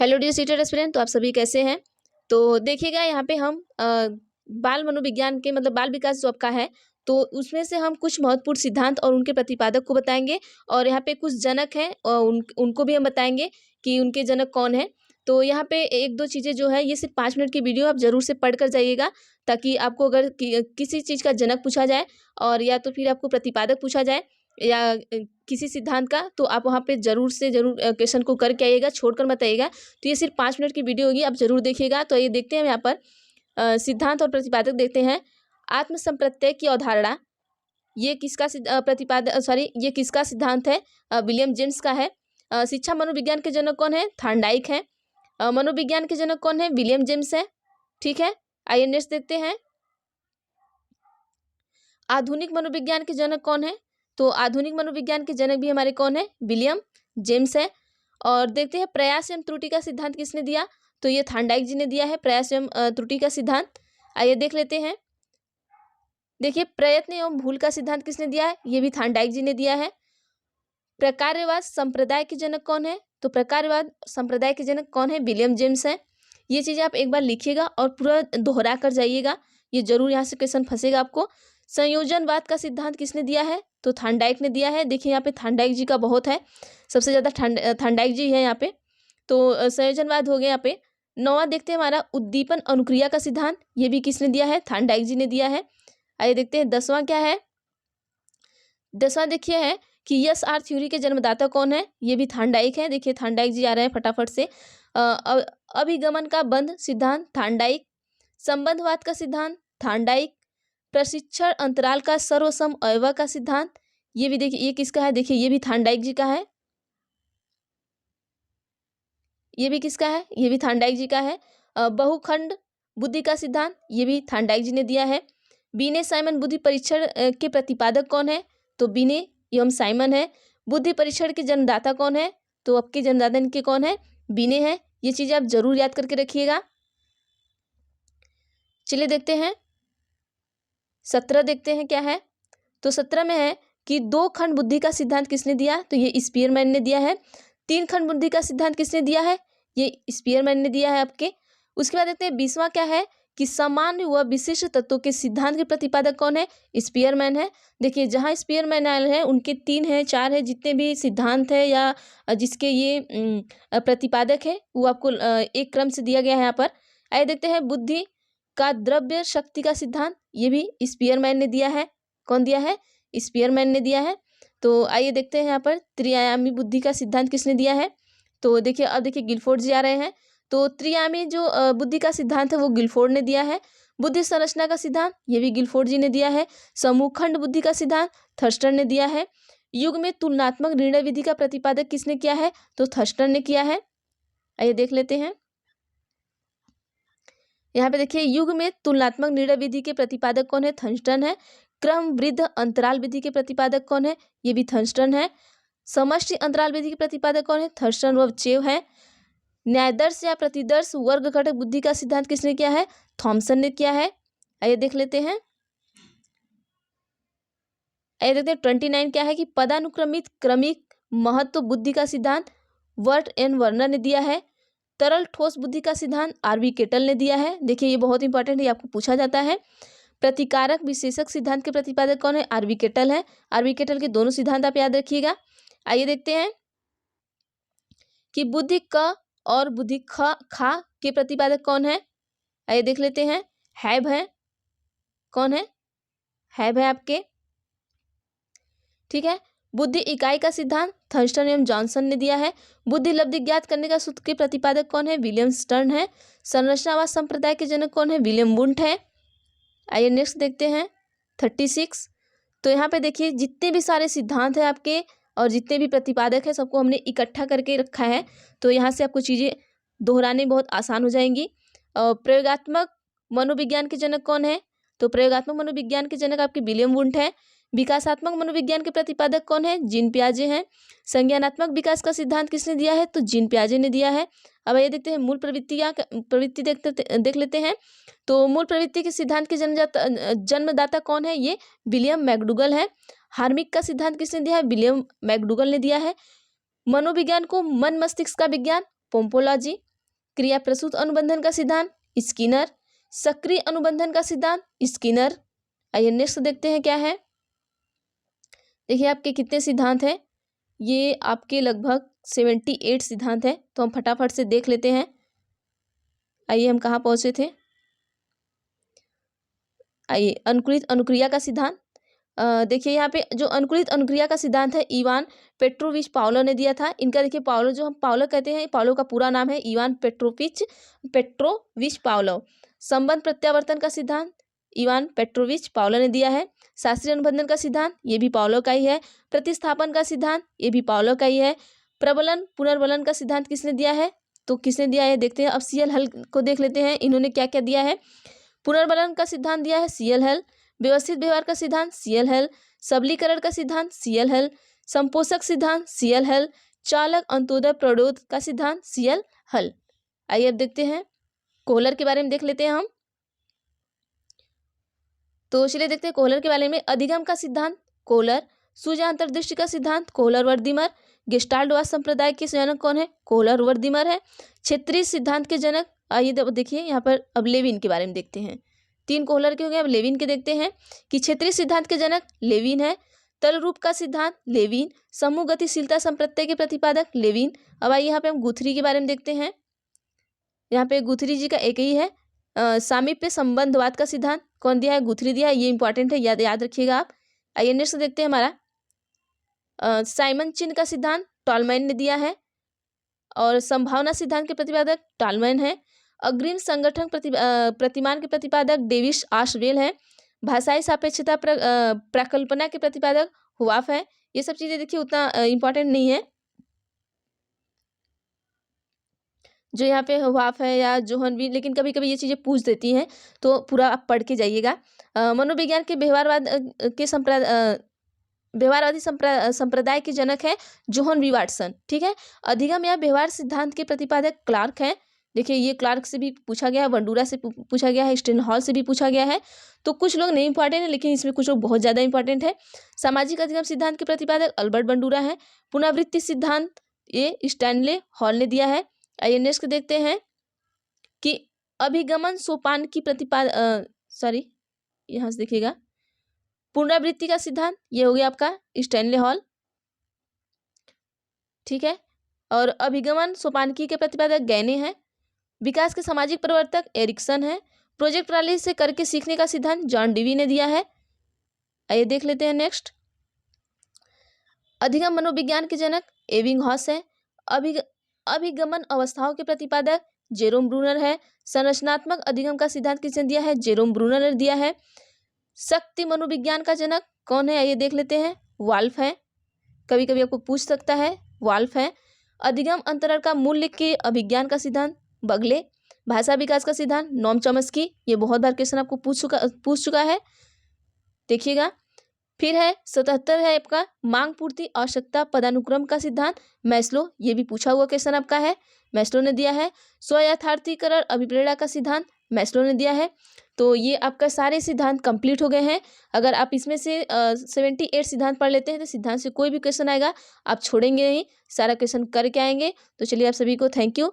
Hello dear seated aspirant, तो आप सभी कैसे हैं। तो देखिएगा यहाँ पे हम बाल मनोविज्ञान के मतलब बाल विकास जो आपका है तो उसमें से हम कुछ महत्वपूर्ण सिद्धांत और उनके प्रतिपादक को बताएंगे। और यहाँ पे कुछ जनक हैं और उनको भी हम बताएंगे कि उनके जनक कौन है। तो यहाँ पे एक दो चीज़ें जो है ये सिर्फ 5 मिनट की वीडियो, आप जरूर से पढ़ कर जाइएगा ताकि आपको अगर किसी चीज़ का जनक पूछा जाए और या तो फिर आपको प्रतिपादक पूछा जाए या किसी सिद्धांत का, तो आप वहाँ पे ज़रूर से ज़रूर क्वेश्चन को करके आइएगा, छोड़कर मत आइएगा। तो ये सिर्फ 5 मिनट की वीडियो होगी, आप ज़रूर देखिएगा। तो ये देखते हैं यहाँ पर सिद्धांत और प्रतिपादक देखते हैं। आत्मसंप्रत्यय की अवधारणा, ये किसका ये किसका सिद्धांत है? विलियम जेम्स का है। शिक्षा मनोविज्ञान के जनक कौन है? थॉर्नडाइक है। मनोविज्ञान के जनक कौन है? विलियम जेम्स है। ठीक है, आइए नेक्स्ट देखते हैं। आधुनिक मनोविज्ञान के जनक कौन है? तो आधुनिक मनोविज्ञान के जनक भी हमारे कौन है? विलियम जेम्स है। और देखते हैं प्रयास एवं त्रुटि का सिद्धांत किसने दिया? तो ये थॉर्नडाइक जी ने दिया है प्रयास एवं त्रुटि का सिद्धांत। आइए देख लेते हैं। देखिए प्रयत्न एवं भूल का सिद्धांत किसने दिया है? ये भी थॉर्नडाइक जी ने दिया है। प्रकार्यवाद संप्रदाय के जनक कौन है? तो प्रकार्यवाद संप्रदाय के जनक कौन है? विलियम जेम्स है। ये चीजें आप एक बार लिखिएगा और पूरा दोहरा कर जाइएगा, ये जरूर यहाँ से क्वेश्चन फंसेगा आपको। संयोजनवाद का सिद्धांत किसने दिया है? तो थॉर्नडाइक ने दिया है। देखिए यहाँ पे थॉर्नडाइक जी का बहुत है, सबसे ज्यादा थॉर्नडाइक जी है यहाँ पे। तो संयोजनवाद हो गया यहाँ पे। 9वां देखते हैं हमारा उद्दीपन अनुक्रिया का सिद्धांत, ये भी किसने दिया है? थॉर्नडाइक जी ने दिया है। आइए देखते हैं 10वां क्या है। 10वां देखिए है कि यस आर थ्योरी के जन्मदाता कौन है? ये भी थॉर्नडाइक है। देखिए थॉर्नडाइक जी आ रहे हैं फटाफट से। अभिगमन का बंध सिद्धांत थॉर्नडाइक। संबंधवाद का सिद्धांत थॉर्नडाइक। प्रशिक्षण अंतराल का सर्वसम अयवा का सिद्धांत, ये भी देखिए ये किसका है? देखिए ये भी थॉर्नडाइक जी का है। ये भी किसका है? ये भी थॉर्नडाइक जी का है। बहुखंड बुद्धि का सिद्धांत, ये भी थॉर्नडाइक जी ने दिया है। बीने साइमन बुद्धि परीक्षण के प्रतिपादक कौन है? तो बीने एवं साइमन है। बुद्धि परीक्षण के जन्मदाता कौन है? तो आपके जन्मदाता इनके कौन है? बीने है। ये चीजें आप जरूर याद करके रखिएगा। चलिए देखते हैं 17 देखते हैं क्या है। तो 17 में है कि 2 खंड बुद्धि का सिद्धांत किसने दिया? तो ये स्पीयरमैन ने दिया है। 3 खंड बुद्धि का सिद्धांत किसने दिया है? ये स्पीयरमैन ने दिया है आपके। उसके बाद देखते हैं 20वां क्या है कि सामान्य व विशिष्ट तत्वों के सिद्धांत के प्रतिपादक कौन है? स्पीयरमैन है। देखिए जहाँ स्पीयरमैन आए हैं उनके 3 है 4 है जितने भी सिद्धांत है या जिसके ये प्रतिपादक है वो आपको एक क्रम से दिया गया है यहाँ पर। आइए देखते हैं बुद्धि का द्रव्य शक्ति का सिद्धांत, ये भी स्पीयरमैन ने दिया है। कौन दिया है? स्पीयरमैन ने दिया है। तो आइए देखते हैं यहाँ पर त्रिआयामी बुद्धि का सिद्धांत किसने दिया है? तो देखिए अब देखिए गिलफोर्ड जी आ रहे हैं। तो त्रिआयामी जो बुद्धि का सिद्धांत है वो गिलफोर्ड ने दिया है। बुद्धि संरचना का सिद्धांत, ये भी गिलफोर्ड जी ने दिया है। समूहखंड बुद्धि का सिद्धांत थर्स्टन ने दिया है। युग में तुलनात्मक निर्णय विधि का प्रतिपादक किसने किया है? तो थर्स्टन ने किया है। आइए देख लेते हैं। यहाँ पे देखिए युग में तुलनात्मक निर्णय विधि के प्रतिपादक कौन है? थर्स्टन है। क्रम वृद्ध अंतराल विधि के प्रतिपादक कौन है? ये भी थर्स्टन है। समष्टि अंतराल विधि के प्रतिपादक कौन है? थर्स्टन व चेव है। न्यायदर्श या प्रतिदर्श वर्ग घटक बुद्धि का सिद्धांत किसने किया है? थॉमसन ने किया है। आइए देख लेते हैं। आइए देखते हैं 29 क्या है कि पदानुक्रमित क्रमिक महत्व बुद्धि का सिद्धांत वर्ट एन वर्नर ने दिया है। तरल ठोस बुद्धि का सिद्धांत आरवी केटल ने दिया है। देखिए ये बहुत इंपॉर्टेंट है, ये आपको पूछा जाता है। प्रतिकारक विशेषक सिद्धांत के प्रतिपादक कौन है? आरवी केटल है। आरवी केटल के दोनों सिद्धांत आप याद रखिएगा। आइए देखते हैं कि बुद्धि क और बुद्धि खा के प्रतिपादक कौन है? आइए देख लेते हैं। हैब है। कौन है? हैब है आपके। ठीक है। बुद्धि इकाई का सिद्धांत थर्स्टन एवं जॉनसन ने दिया है। बुद्धि लब्धि ज्ञात करने का सूत्र के प्रतिपादक कौन है? विलियम स्टर्न है। संरचनावाद संप्रदाय के जनक कौन है? विलियम वुंट है। आइए नेक्स्ट देखते हैं 36। तो यहाँ पे देखिए जितने भी सारे सिद्धांत हैं आपके और जितने भी प्रतिपादक हैं सबको हमने इकट्ठा करके रखा है। तो यहाँ से आपको चीज़ें दोहराने बहुत आसान हो जाएंगी। प्रयोगात्मक मनोविज्ञान के जनक कौन है? तो प्रयोगात्मक मनोविज्ञान के जनक आपके विलियम वुंट है। विकासात्मक मनोविज्ञान के प्रतिपादक कौन है? जीन पियाजे हैं। संज्ञानात्मक विकास का सिद्धांत किसने दिया है? तो जीन पियाजे ने दिया है। अब ये देखते हैं मूल प्रवृत्ति देख लेते हैं। तो मूल प्रवृत्ति के सिद्धांत के जन्मदाता कौन है? ये विलियम मैकडूगल है। हार्मिक का सिद्धांत किसने दिया है? विलियम मैकडूगल ने दिया है। मनोविज्ञान को मन मस्तिष्क का विज्ञान पोम्पोलॉजी, क्रिया प्रसूत अनुबंधन का सिद्धांत स्किनर। सक्रिय अनुबंधन का सिद्धांत स्किनर। आइए नेक्स्ट देखते हैं क्या है। देखिए आपके कितने सिद्धांत हैं, ये आपके लगभग 78 सिद्धांत है। तो हम फटाफट से देख लेते हैं। आइए हम कहाँ पहुंचे थे। आइए अनुकूलित अनुक्रिया का सिद्धांत। देखिए यहाँ पे जो अनुकूलित अनुक्रिया का सिद्धांत है इवान पेट्रोविच पावलो ने दिया था। इनका देखिए पावलो जो हम पावलो कहते हैं, पावलो का पूरा नाम है इवान पेट्रोविच पावलो। संबंध प्रत्यावर्तन का सिद्धांत इवान पेट्रोविच पावलो ने दिया है। शास्त्रीय अनुबंधन का सिद्धांत ये भी पावलो का ही है। प्रतिस्थापन का सिद्धांत ये भी पावलो का ही है। प्रबलन पुनर्बलन का सिद्धांत किसने दिया है, तो किसने दिया है देखते हैं। अब सीएल हल को देख लेते हैं, इन्होंने क्या क्या दिया है। पुनर्बलन का सिद्धांत दिया है सीएल हल। व्यवस्थित व्यवहार का सिद्धांत सीएल हल। सबलीकरण का सिद्धांत सीएल हल। संपोषक सिद्धांत सीएल हल। चालक अंत्योदय प्ररोध का सिद्धांत सीएल हल। आइए अब देखते हैं कोहलर के बारे में देख लेते हैं हम। तो चलिए देखते हैं कोहलर के बारे में। अधिगम का सिद्धांत कोहलर। सूर्य अंतर्दृष्टि का सिद्धांत कोहलर वर्दीमर। गेस्टाल्टवाद संप्रदाय के जनक कौन है, कोहलर वर्दीमर है। क्षेत्रीय सिद्धांत के जनक, आइए देखिए यहाँ पर अब लेविन के बारे में देखते हैं। 3 कोहलर के हो गए, अब लेविन के देखते हैं कि क्षेत्रीय सिद्धांत के जनक लेविन है। तल रूप का सिद्धांत लेविन। समूह गतिशीलता संप्रत्यय के प्रतिपादक लेविन। अब आइए यहाँ पे हम गुथरी के बारे में देखते हैं। यहाँ पे गुथरी जी का एक ही है। सामीप्य संबंधवाद का सिद्धांत कौन दिया है, गुथरी दिया है। ये इंपॉर्टेंट है, याद रखिएगा आप। आइए नेक्स्ट देखते हैं हमारा साइमन चिन्ह का सिद्धांत टॉलमैन ने दिया है और संभावना सिद्धांत के प्रतिपादक टॉलमैन है। अग्रिम संगठन प्रतिमान के प्रतिपादक डेविस आशवेल है। भाषाई सापेक्षता प्रकल्पना के प्रतिपादक हुआफ है। ये सब चीजें देखिए उतना इंपॉर्टेंट नहीं है। जो यहाँ पे हुआफ है या जोहन भी, लेकिन कभी कभी ये चीजें पूछ देती हैं, तो पूरा आप पढ़ के जाइएगा। मनोविज्ञान के व्यवहारवादी संप्रदाय के जनक है जोहन वी वाटसन। ठीक है। अधिगम या व्यवहार सिद्धांत के प्रतिपादक क्लार्क हैं। देखिए ये क्लार्क से भी पूछा गया है, वंडूरा से पूछा गया है, स्टेनहॉल से भी पूछा गया है। तो कुछ लोग नहीं इंपॉर्टेंट है, लेकिन इसमें कुछ लोग बहुत ज्यादा इंपॉर्टेंट है। सामाजिक अधिगम सिद्धांत के प्रतिपादक अल्बर्ट वंडूरा है। पुनरावृत्ति सिद्धांत ये स्टैनले हॉल ने दिया है। आइए नेक्स्ट देखते हैं कि अभिगमन सोपान की यहाँ से देखिएगा पुनरावृत्ति का सिद्धांत ये हो गया आपका स्टैनले हॉल। ठीक है। और अभिगमन सोपानकी के प्रतिपादक गैने हैं। विकास के सामाजिक प्रवर्तक एरिक्सन है। प्रोजेक्ट प्रणाली से करके सीखने का सिद्धांत जॉन डीवी ने दिया है। आइए देख लेते हैं नेक्स्ट। अधिगम मनोविज्ञान के जनक एबिंगहॉस है। अभिगमन अवस्थाओं के प्रतिपादक जेरोम ब्रूनर है। संरचनात्मक अधिगम का सिद्धांत किसने दिया है, जेरोम ब्रूनर ने दिया है। शक्ति मनोविज्ञान का जनक कौन है, आइए देख लेते हैं, वाल्फ है। कभी कभी आपको पूछ सकता है, वाल्फ है। अधिगम अंतरण का मूल्य के अभिज्ञान का सिद्धांत बगले। भाषा विकास का सिद्धांत नॉम चॉम्स्की। ये बहुत बार क्वेश्चन आपको पूछ चुका है, देखिएगा। फिर है 77 है आपका मांग पूर्ति आवश्यकता पदानुक्रम का सिद्धांत मैस्लो। ये भी पूछा हुआ क्वेश्चन आपका है, मैस्लो ने दिया है। स्वयथार्थीकरण अभिप्रेरणा का सिद्धांत मैस्लो ने दिया है। तो ये आपका सारे सिद्धांत कंप्लीट हो गए हैं। अगर आप इसमें से 78 सिद्धांत पढ़ लेते हैं तो सिद्धांत से कोई भी क्वेश्चन आएगा आप छोड़ेंगे नहीं, सारा क्वेश्चन करके आएंगे। तो चलिए आप सभी को थैंक यू।